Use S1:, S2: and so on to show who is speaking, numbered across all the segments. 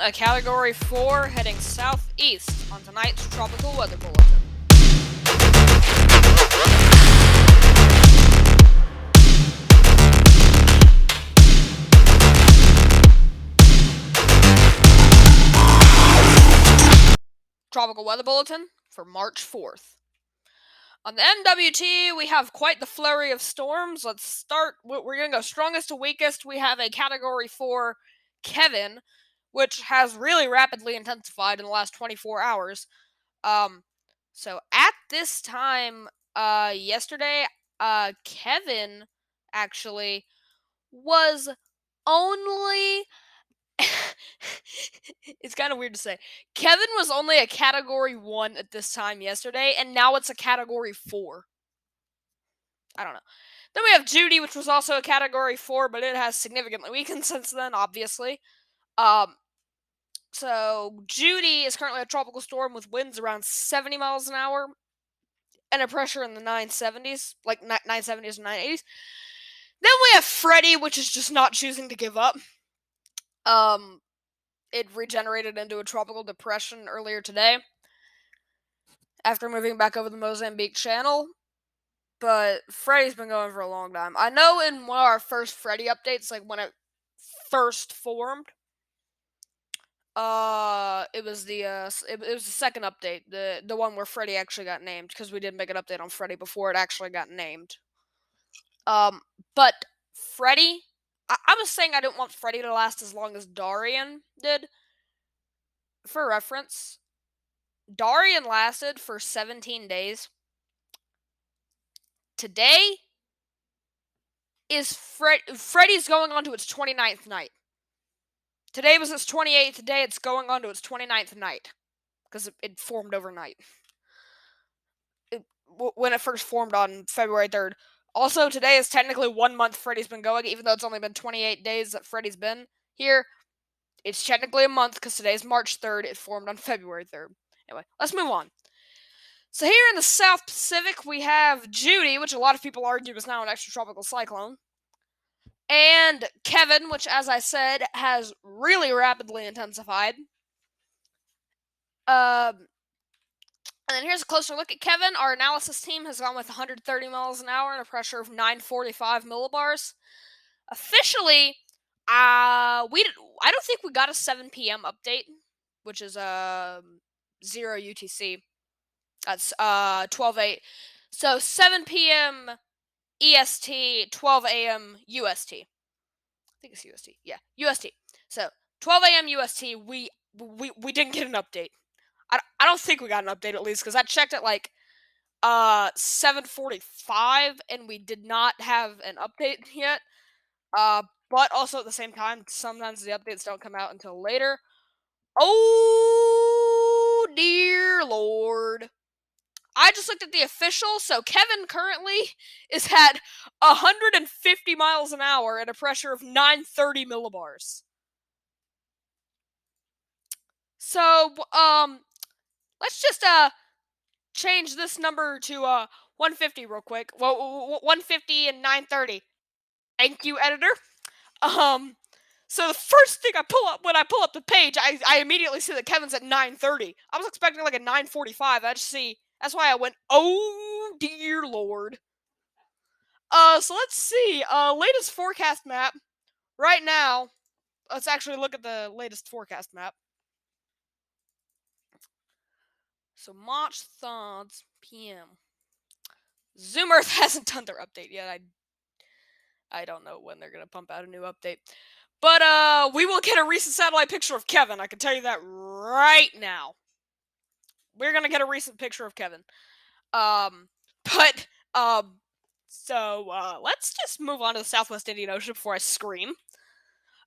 S1: a Category 4 heading southeast on tonight's Tropical Weather Bulletin. Tropical Weather Bulletin for March 4th. On the NWT, we have quite the flurry of storms. Let's start. We're going to go strongest to weakest. We have a Category 4 Kevin, which has really rapidly intensified in the last 24 hours. So at this time, yesterday, Kevin actually was only. It's kind of weird to say. Kevin was only a Category 1 at this time yesterday, and now it's a Category 4. I don't know. Then we have Judy, which was also a Category 4, but it has significantly weakened since then, obviously. So Judy is currently a tropical storm with winds around 70 miles an hour and a pressure in the 970s, like 970s and 980s. Then we have Freddy, which is just not choosing to give up. It regenerated into a tropical depression earlier today after moving back over the Mozambique Channel. But Freddy's been going for a long time. I know in one of our first Freddy updates, like when it first formed, it was the second update, the one where Freddy actually got named, because we did make an update on Freddy before it actually got named. But Freddy, I was saying I didn't want Freddy to last as long as Darian did. For reference, Darian lasted for 17 days. Today is Freddy's going on to its 29th night. Today was its 28th day. It's going on to its 29th night because it formed overnight. When it first formed on February 3rd. Also, today is technically 1 month Freddy's been going, even though it's only been 28 days that Freddy's been here. It's technically a month because today's March 3rd. It formed on February 3rd. Anyway, let's move on. So here in the South Pacific, we have Judy, which a lot of people argue is now an extratropical cyclone. And Kevin, which, as I said, has really rapidly intensified. And then here's a closer look at Kevin. Our analysis team has gone with 130 miles an hour and a pressure of 945 millibars. Officially, I don't think we got a 7 p.m. update, which is 0 UTC. That's 12-8. So 7 p.m. EST, 12 a.m. UST. I think it's UST. Yeah, UST. So 12 a.m. UST. We didn't get an update. I don't think we got an update, at least, because I checked at like 7:45 and we did not have an update yet. But also at the same time, sometimes the updates don't come out until later. Oh dear Lord. I just looked at the official, so Kevin currently is at 150 miles an hour and a pressure of 930 millibars. So, let's just change this number to 150 real quick. Well, 150 and 930. Thank you, editor. So the first thing I pull up when I pull up the page, I immediately see that Kevin's at 930. I was expecting like a 945. I just see. That's why I went, oh dear Lord. So let's see. Latest forecast map. Right now, let's actually look at the latest forecast map. So March 3rd p.m. Zoom Earth hasn't done their update yet. I don't know when they're gonna pump out a new update. But we will get a recent satellite picture of Kevin. I can tell you that right now. We're gonna get a recent picture of Kevin. So let's just move on to the Southwest Indian Ocean before I scream.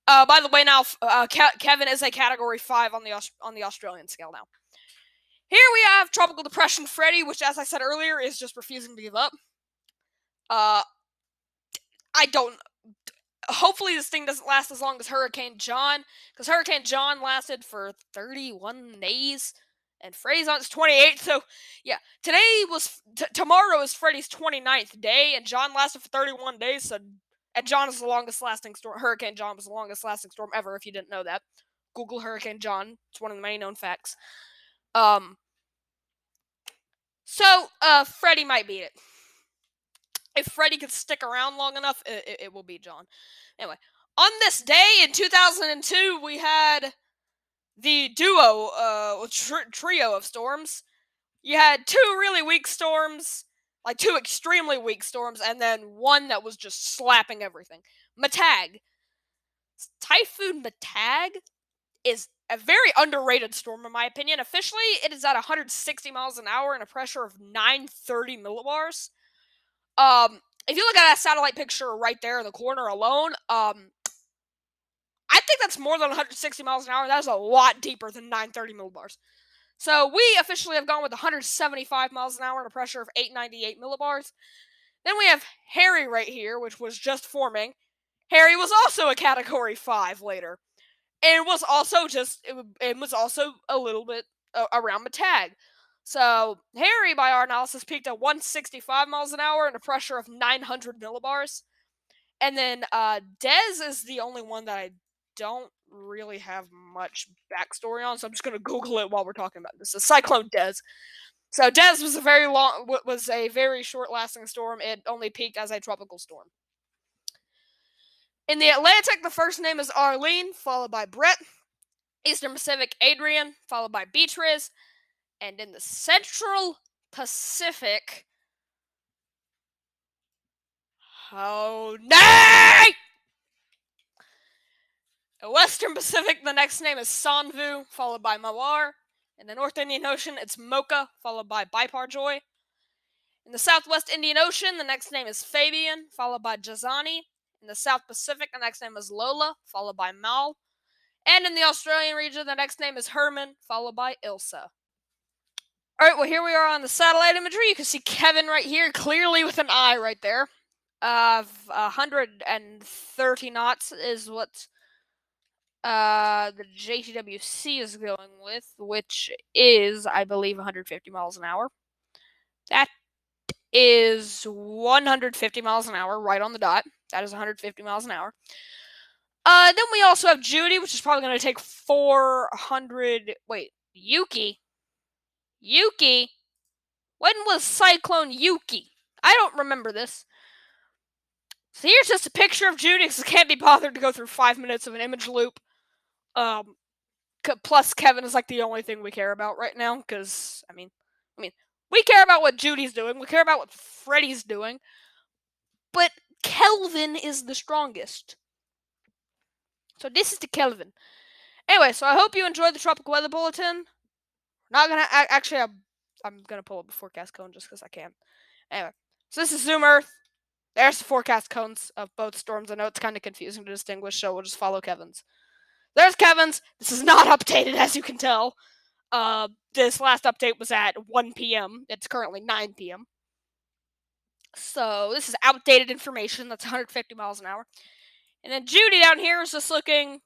S1: By the way, now Kevin is a Category 5 on the Australian scale now. Here we have Tropical Depression Freddy, which, as I said earlier, is just refusing to give up. Hopefully this thing doesn't last as long as Hurricane John, because Hurricane John lasted for 31 days, and Freddy's on its 28th, so, yeah. Tomorrow is Freddy's 29th day, and John lasted for 31 days, and John is the longest lasting storm. Hurricane John was the longest lasting storm ever, if you didn't know that. Google Hurricane John. It's one of the many known facts. So Freddie might beat it. If Freddie could stick around long enough, it will be John. Anyway, on this day in 2002, we had the trio of storms. You had two really weak storms, like two extremely weak storms, and then one that was just slapping everything. Matag. Typhoon Matag is a very underrated storm, in my opinion. Officially, it is at 160 miles an hour and a pressure of 930 millibars. If you look at that satellite picture right there in the corner alone, I think that's more than 160 miles an hour. That is a lot deeper than 930 millibars. So we officially have gone with 175 miles an hour and a pressure of 898 millibars. Then we have Harry right here, which was just forming. Harry was also a Category 5 later. And it was also a little bit around Matag. So Harry, by our analysis, peaked at 165 miles an hour and a pressure of 900 millibars. And then Dez is the only one that I don't really have much backstory on, so I'm just going to Google it while we're talking about this. It's Cyclone Dez. So Dez was a very short-lasting storm. It only peaked as a tropical storm. In the Atlantic, the first name is Arlene, followed by Brett. Eastern Pacific, Adrian, followed by Beatriz. And in the Central Pacific, nay! The Western Pacific, the next name is Sanvu, followed by Mawar. In the North Indian Ocean, it's Mocha, followed by Biparjoy. In the Southwest Indian Ocean, the next name is Fabian, followed by Jazani. In the South Pacific, the next name is Lola, followed by Mal. And in the Australian region, the next name is Herman, followed by Ilsa. Alright, well, here we are on the satellite imagery. You can see Kevin right here, clearly with an eye right there. 130 knots is what the JTWC is going with, which is, I believe, 150 miles an hour. That is 150 miles an hour, right on the dot. That is 150 miles an hour. Then we also have Judy, which is probably going to take 400... Wait, Yuki? Yuki? When was Cyclone Yuki? I don't remember this. So here's just a picture of Judy, because I can't be bothered to go through 5 minutes of an image loop. Plus, Kevin is like the only thing we care about right now, because, I mean, we care about what Judy's doing, we care about what Freddy's doing, but Kelvin is the strongest. So this is the Kelvin. Anyway, so I hope you enjoyed the Tropical Weather Bulletin. Not gonna, actually, I'm gonna pull up the forecast cone just because I can. Anyway, so this is Zoom Earth. There's the forecast cones of both storms. I know it's kind of confusing to distinguish, so we'll just follow Kevin's. There's Kevin's. This is not updated, as you can tell. This last update was at 1 p.m. It's currently 9 p.m. So this is outdated information. That's 150 miles an hour. And then Judy down here is just looking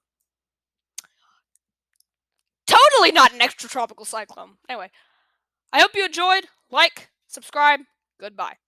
S1: totally not an extratropical cyclone. Anyway, I hope you enjoyed. Like, subscribe. Goodbye.